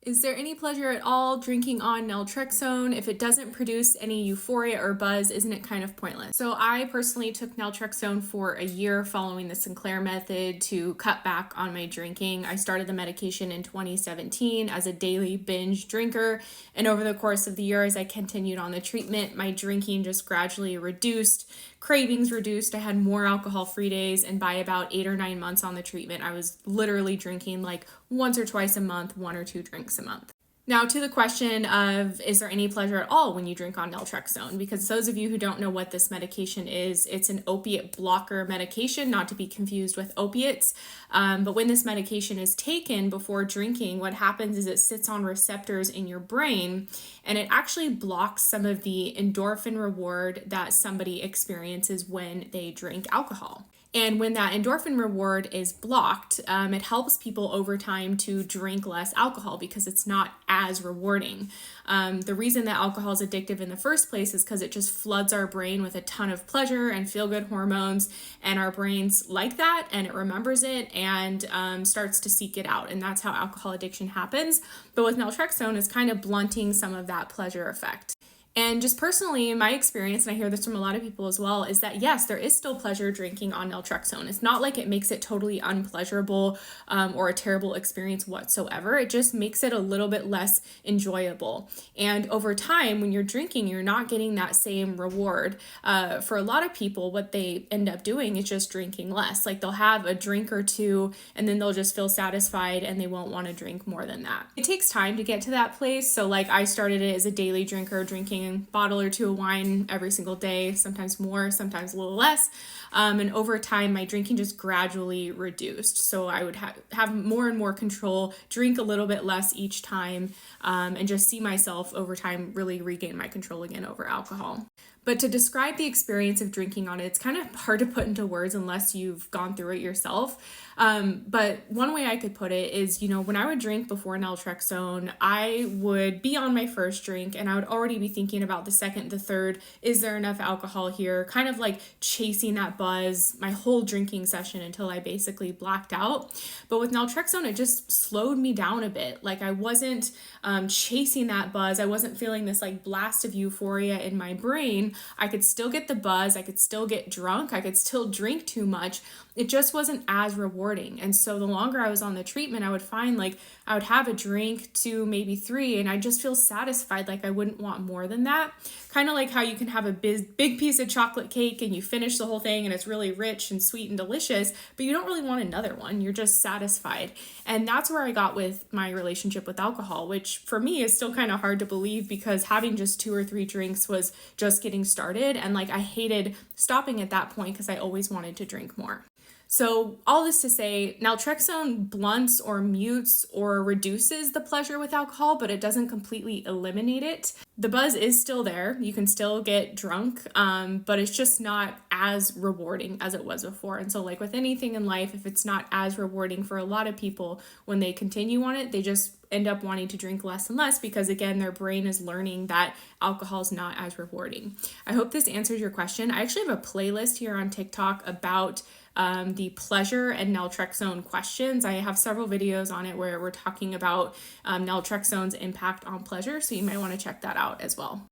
Is there any pleasure at all drinking on naltrexone? If it doesn't produce any euphoria or buzz, isn't it kind of pointless? So I personally took naltrexone for a year following the Sinclair method to cut back on my drinking. I started the medication in 2017 as a daily binge drinker, and over the course of the year as I continued on the treatment, my drinking just gradually reduced, cravings reduced, I had more alcohol-free days, and by about 8 or 9 months on the treatment, I was literally drinking like once or twice a month, 1 or 2 drinks a month. Now, to the question of, is there any pleasure at all when you drink on naltrexone? Because those of you who don't know what this medication is, it's an opiate blocker medication, not to be confused with opiates. But when this medication is taken before drinking, what happens is it sits on receptors in your brain, and it actually blocks some of the endorphin reward that somebody experiences when they drink alcohol. And when that endorphin reward is blocked, it helps people over time to drink less alcohol because it's not as rewarding. The reason that alcohol is addictive in the first place is because it just floods our brain with a ton of pleasure and feel-good hormones, and our brains like that, and it remembers it and starts to seek it out. And that's how alcohol addiction happens. But with naltrexone, it's kind of blunting some of that pleasure effect. And just personally, in my experience, and I hear this from a lot of people as well, is that yes, there is still pleasure drinking on naltrexone. It's not like it makes it totally unpleasurable or a terrible experience whatsoever. It just makes it a little bit less enjoyable. And over time, when you're drinking, you're not getting that same reward. For a lot of people, what they end up doing is just drinking less. Like they'll have a drink or two, and then they'll just feel satisfied and they won't want to drink more than that. It takes time to get to that place. So like I started it as a daily drinker, drinking a bottle or two of wine every single day, sometimes more, sometimes a little less. And over time, my drinking just gradually reduced. So I would have more and more control, drink a little bit less each time, and just see myself over time really regain my control again over alcohol. But to describe the experience of drinking on it, it's kind of hard to put into words unless you've gone through it yourself. But one way I could put it is, when I would drink before naltrexone, I would be on my first drink and I would already be thinking about the second, the third, is there enough alcohol here? Kind of like chasing that buzz my whole drinking session until I basically blacked out. But with naltrexone, it just slowed me down a bit. Like I wasn't chasing that buzz. I wasn't feeling this like blast of euphoria in my brain. I could still get the buzz. I could still get drunk. I could still drink too much. It just wasn't as rewarding. And so the longer I was on the treatment, I would find like I would have a drink, 2, maybe 3, and I just feel satisfied. Like I wouldn't want more than that. Kind of like how you can have a big piece of chocolate cake and you finish the whole thing and it's really rich and sweet and delicious, but you don't really want another one. You're just satisfied. And that's where I got with my relationship with alcohol, which for me is still kind of hard to believe because having just 2 or 3 drinks was just getting started. And like I hated stopping at that point because I always wanted to drink more. So all this to say, naltrexone blunts or mutes or reduces the pleasure with alcohol, but it doesn't completely eliminate it. The buzz is still there. You can still get drunk, but it's just not as rewarding as it was before. And so like with anything in life, if it's not as rewarding for a lot of people, when they continue on it, they just end up wanting to drink less and less because again, their brain is learning that alcohol is not as rewarding. I hope this answers your question. I actually have a playlist here on TikTok about the pleasure and naltrexone questions. I have several videos on it where we're talking about naltrexone's impact on pleasure, so you might want to check that out as well.